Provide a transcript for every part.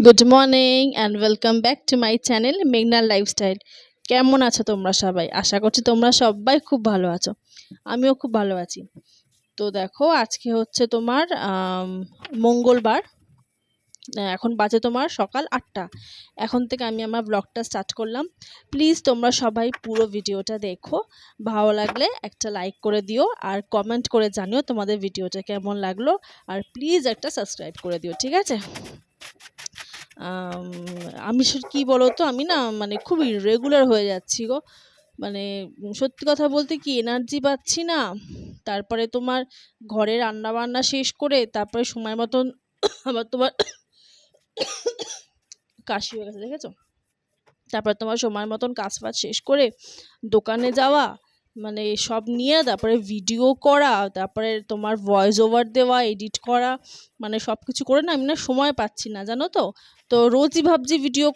Good morning and welcome back to my channel মেঘনার lifestyle. কেমন আছো তোমরা সবাই? আশা করছি তোমরা সবাই খুব ভালো আছো। আমিও খুব ভালো আছি। তো দেখো, আজকে হচ্ছে তোমার মঙ্গলবার। এখন বাজে তোমার সকাল 8টা। এখন থেকে আমি আমার ব্লগটা স্টার্ট করলাম। প্লিজ তোমরা সবাই পুরো ভিডিওটা দেখো। ভালো লাগলে একটা লাইক করে দিও আর কমেন্ট করে জানিও তোমাদের ভিডিওটা কেমন লাগলো। আর প্লিজ একটা সাবস্ক্রাইব করে দিও, ঠিক আছে? আম আমি কি বলো তো, আমি না মানে খুব ইররেগুলার হয়ে যাচ্ছি গো। মানে সত্যি কথা বলতে কি, এনার্জি পাচ্ছি না। তারপরে তোমার ঘরে রান্না-বান্না শেষ করে তারপরে সময় মতন আবার তোমার কাশি হয়ে গেছে, দেখেছো? তারপর তোমার সময় মতন কাজ-বাজ শেষ করে দোকানে যাওয়া, মানে সব নিয়ে তারপরে ভিডিও করা, তারপরে তোমার ভয়েস ওভার দেওয়া, এডিট করা, মানে সব কিছু করে না আমি না সময় পাচ্ছি না, জানো তো? তো রোজই ভাবছি ভিডিও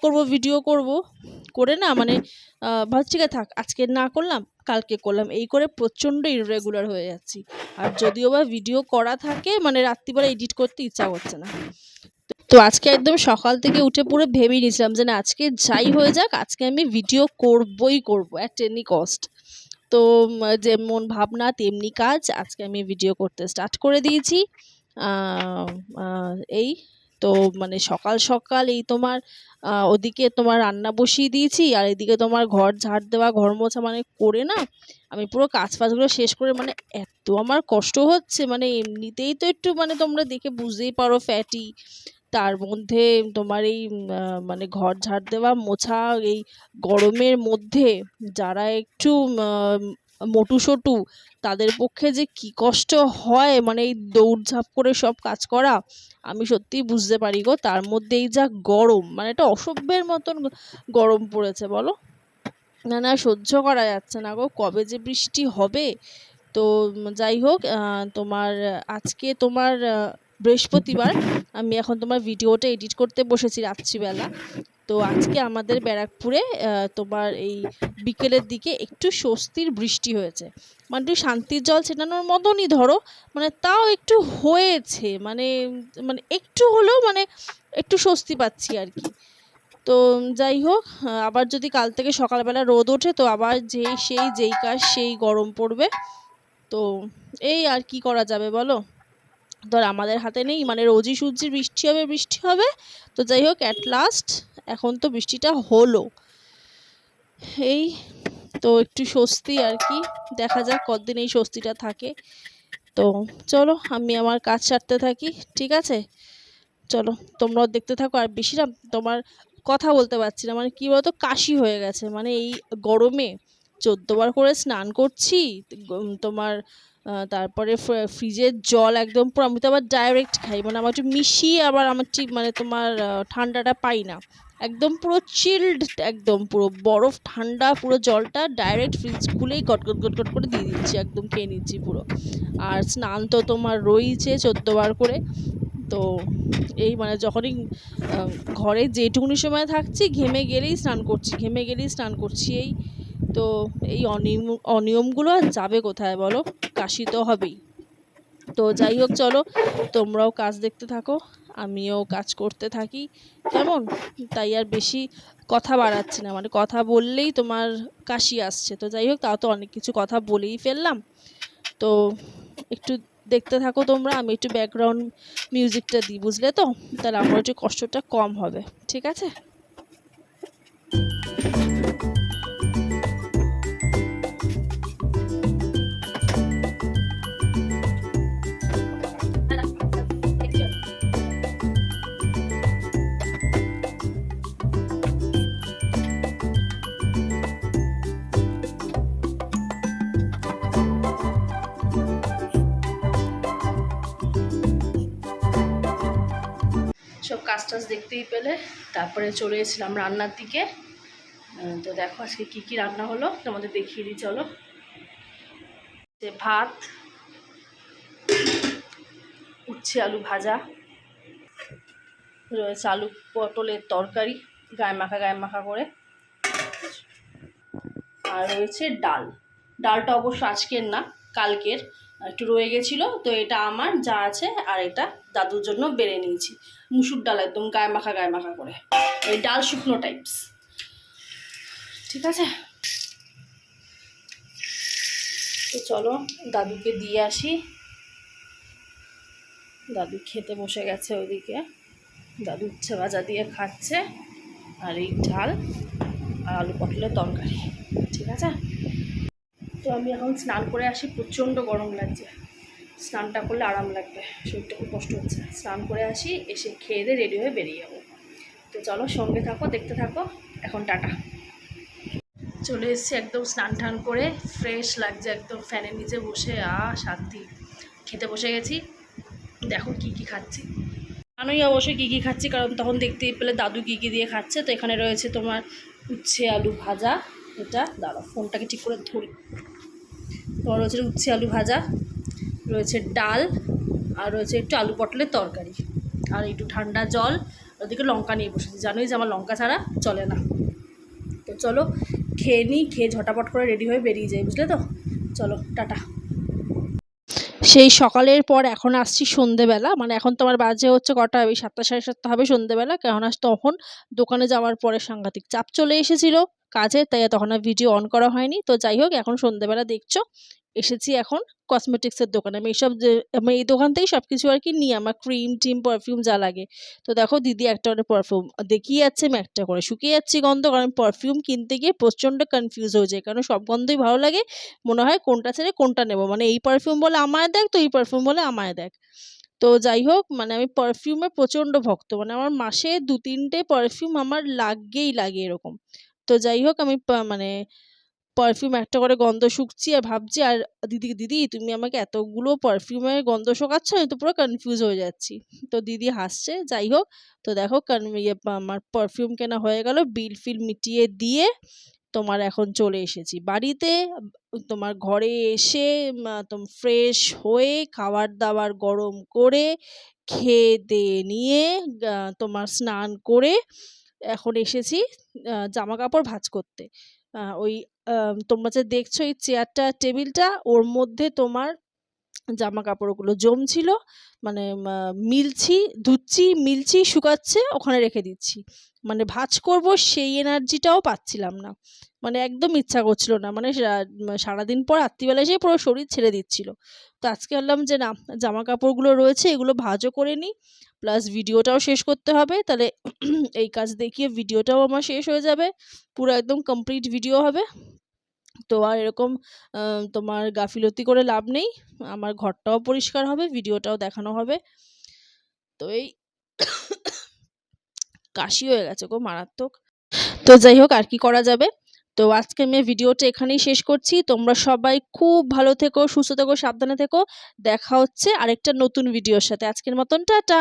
করব করে না মানে ভাবছি ঠিক আছে থাক, আজকে না করলাম কালকে করলাম, এই করে প্রচণ্ড ইররেগুলার হয়ে যাচ্ছি। আর যদিও বা ভিডিও করা থাকে মানে রাত্রিবেলা এডিট করতে ইচ্ছা করছে না। তো আজকে একদম সকাল থেকে উঠে পুরো ভেবে নিয়েছিলাম যে না, আজকে যাই হয়ে যাক আজকে আমি ভিডিও করবই করব অ্যাট এনি কস্ট। তো যেমন ভাবনা তেমনি কাজ, আজকে আমি ভিডিও করতে স্টার্ট করে দিয়েছি। আহ, আহ, এই তো মানে সকাল সকাল এই তোমার ওদিকে তোমার রান্না বসিয়ে দিয়েছি আর এদিকে তোমার ঘর ঝাড় দেওয়া ঘর মোছা মানে করে না আমি পুরো কাজ ফাজগুলো শেষ করে মানে এত আমার কষ্ট হচ্ছে, মানে এমনিতেই তো একটু মানে তোমরা দেখে বুঝতেই পারো ফ্যাটি, তার মধ্যে তোমার এই মানে ঘর ঝাড় দেওয়া মোছা এই গরমের মধ্যে যারা একটু মোটু-সোটু তাদের পক্ষে যে কি কষ্ট হয় মানে এই দৌড়ঝাঁপ করে সব কাজ করা, আমি সত্যিই বুঝতে পারি গো। তার মধ্যে এই যা গরম, মানে এটা অসহ্যের মতন গরম পড়েছে বলো। না না, সহ্য করা যাচ্ছে না গো, কবে যে বৃষ্টি হবে। তো যাই হোক, তোমার আজকে তোমার বৃহস্পতিবার, আমি এখন তোমার ভিডিওটা এডিট করতে বসেছি রাত্রিবেলা। তো আজকে আমাদের ব্যারাকপুরে তোমার এই বিকেলের দিকে একটু স্বস্তির বৃষ্টি হয়েছে, মানে একটু শান্তির জল ছেটানোর মতনই ধরো, মানে তাও একটু হয়েছে, মানে মানে একটু হলেও মানে একটু স্বস্তি পাচ্ছি আর কি। তো যাই হোক, আবার যদি কাল থেকে সকালবেলা রোদ ওঠে তো আবার যেই কাজ সেই গরম পড়বে। তো এই আর কি করা যাবে বলো, ধর আমাদের হাতে নেই, মানে রোজই সূর্যের বৃষ্টি হবে। তো যাই হোক, অ্যাট লাস্ট এখন তো বৃষ্টিটা হলো, এই তো একটু স্বস্তি আর কি। দেখা যাক কতদিন এই স্বস্তিটা থাকে। তো চলো আমি আমার কাজ সারতে থাকি, ঠিক আছে? চলো তোমরাও দেখতে থাকো। আর বেশি না তোমার কথা বলতে পারছি না, মানে কি বলতো কাশি হয়ে গেছে, মানে এই গরমে 14বার করে স্নান করছি। তোমার তারপরে ফ্রিজের জল একদম পুরো, আমি তো আবার ডাইরেক্ট খাই, মানে আমার একটু মিশিয়ে আবার আমার ঠিক মানে তোমার ঠান্ডাটা পাই না, একদম পুরো চিল্ড, একদম পুরো বরফ ঠান্ডা পুরো জলটা ডাইরেক্ট ফ্রিজ খুলেই গট গট গট গট করে দিয়ে দিচ্ছি, একদম খেয়ে নিচ্ছি পুরো। আর স্নান তো তোমার রয়েছে 14বার করে। তো এই মানে যখনই ঘরে যেটুকুনি সময় থাকছি ঘেমে গেলেই স্নান করছি এই। তো এই অনিয়মগুলো আর যাবে কোথায় বলো, কাশি তো হবেই। তো যাই হোক চলো, তোমরাও কাজ দেখতে থাকো, আমিও কাজ করতে থাকি, কেমন? তাই আর বেশি কথা বাড়াচ্ছি না, মানে কথা বললেই তোমার কাশি আসছে। তো যাই হোক, তাও তো অনেক কিছু কথা বলেই ফেললাম। তো একটু দেখতে থাকো তোমরা, আমি একটু ব্যাকগ্রাউন্ড মিউজিকটা দিই, বুঝলে তো? তাহলে আমার একটু কষ্টটা কম হবে, ঠিক আছে? সব কাজ টাজ দেখতেই পেলে, তারপরে চলে এসেছিলাম রান্নার দিকে। তো দেখো আজকে কি কি রান্না হলো তোমাদের দেখিয়ে দিই, চলো। যে ভাত, উচ্ছে আলু ভাজা, রয়েছে আলু পটলের তরকারি গায়ে মাখা করে, আর রয়েছে ডাল। ডালটা অবশ্য আজকের না, কালকের। একটু রয়ে গেছিলো, তো এটা আমার যা আছে, আর এটা দাদুর জন্য বেড়ে নিয়েছি। মুসুর ডাল একদম গায়ে মাখা করে, ওই ডাল শুকনো টাইপস। ঠিক আছে, তো চলো দাদুকে দিয়ে আসি। দাদু খেতে বসে গেছে ওইদিকে, দাদু উচ্ছে ভাজা দিয়ে খাচ্ছে, আর এই ডাল আর আলু পটলের তরকারি। ঠিক আছে, তো আমি এখন স্নান করে আসি, প্রচণ্ড গরম লাগছে, স্নানটা করলে আরাম লাগবে, শরীরটা খুব কষ্ট হচ্ছে। স্নান করে আসি, এসে খেয়ে দিয়ে রেডি হয়ে বেরিয়ে যাবো। তো চলো সঙ্গে থাকো, দেখতে থাকো। এখন টাটা। চলে এসেছি একদম স্নান টান করে, ফ্রেশ লাগছে একদম, ফ্যানের নিচে বসে শান্তি। খেতে বসে গেছি, দেখো কি কি খাচ্ছি। জানোই অবশ্যই কী কী খাচ্ছি, কারণ তখন দেখতেই পেলে দাদু কী কী দিয়ে খাচ্ছে। তো এখানে রয়েছে তোমার উচ্ছে আলু ভাজা, এটা দাঁড়াও ফোনটাকে ঠিক করে ধরি। তোমার রয়েছে উচ্ছে আলু ভাজা, রয়েছে ডাল, আর রয়েছে একটু আলু পটলের তরকারি, আর একটু ঠান্ডা জল। ওদিকে লঙ্কা নিয়ে বসেছি, জানোই যে আমার লঙ্কা ছাড়া চলে না। তো চলো খেয়ে নিই, খেয়ে ঝটাপট করে রেডি হয়ে বেরিয়ে যাই, বুঝলে তো। চলো টাটা। সেই সকালের পর এখন আসছি সন্ধেবেলা, মানে এখন তোমার বাজে হচ্ছে কটা হবে, 7টা 7:30 হবে সন্ধেবেলা। কেননা তখন দোকানে যাওয়ার পরে সাংঘাতিক চাপ চলে এসেছিল কাজে, তাই তখন আর ভিডিও অন করা হয়নি। তো যাই হোক, এখন সন্ধেবেলা দেখছো এসেছি এখন কসমেটিক্সের দোকানে। আমি এই দোকান থেকেই সব কিছু আর কি নিই, আমার ক্রিম টিম পারফিউম যা লাগে। তো দেখো দিদি একটা করে পারফিউম দেখিয়ে যাচ্ছে, আমি একটা করে শুকিয়ে যাচ্ছি গন্ধ, কারণ পারফিউম কিনতে গিয়ে প্রচণ্ড কনফিউজ হয়ে যায়, কারণ সব গন্ধই ভালো লাগে, মনে হয় কোনটা ছেড়ে কোনটা নেব, মানে এই পারফিউম বলে আমায় দেখ, তো এই পারফিউম বলে আমায় দেখ। তো যাই হোক, মানে আমি পারফিউমের প্রচণ্ড ভক্ত, মানে আমার মাসে 2-3টে পারফিউম আমার লাগেই লাগে এরকম। তো যাই হোক, আমি মানে পারফিউম একটা করে গন্ধ শুকছি আর ভাবছি, আর দিদি তুমি আমাকে এতগুলো পারফিউমের গন্ধ শোকাচ্ছ, আমি তো পুরো কনফিউজ হয়ে যাচ্ছি। তো দিদি হাসছে। যাই হোক, তো দেখো আমার পারফিউম কেনা হয়ে গেল, বিল ফিল মিটিয়ে দিয়ে তোমার এখন চলে এসেছি বাড়িতে। তোমার ঘরে এসে ফ্রেশ হয়ে খাবার দাবার গরম করে খেয়ে দিয়ে নিয়ে তোমার স্নান করে এখন এসেছি জামা কাপড় ভাঁজ করতে। ওই তোমরা যে দেখছো এই চেয়ারটা টেবিলটা, ওর মধ্যে তোমার জামা কাপড়গুলো জমছিল, মানে ধুচ্ছি মিলছি শুকাচ্ছে, ওখানে রেখে দিচ্ছি। মানে ভাঁজ করব সেই এনার্জিটাও পাচ্ছিলাম না, মানে একদম ইচ্ছা করছিল না, মানে সারাদিন পর রাত্রিবেলা এসে পুরো শরীর ছেড়ে দিচ্ছিল। তো আজকে ভাবলাম যে না, জামা কাপড়গুলো রয়েছে এগুলো ভাঁজও করে নিই, প্লাস ভিডিওটাও শেষ করতে হবে, তাহলে এই কাজ দেখিয়ে ভিডিওটাও আমার শেষ হয়ে যাবে, পুরো একদম কমপ্লিট ভিডিও হবে। তো আর এরকম তোমার গাফিলতি করে লাভ নেই, আমার ঘরটাও পরিষ্কার হবে, ভিডিওটাও দেখানো হবে। তো এই কাশি হয়ে গেছে গো মারাত্মক। তো যাই হোক, আর কি করা যাবে। তো আজকে আমি ভিডিওটা এখানেই শেষ করছি। তোমরা সবাই খুব ভালো থেকো, সুস্থ থেকো, সাবধানে থেকো। দেখা হচ্ছে আরেকটা নতুন ভিডিওর সাথে। আজকের মতন টাটা।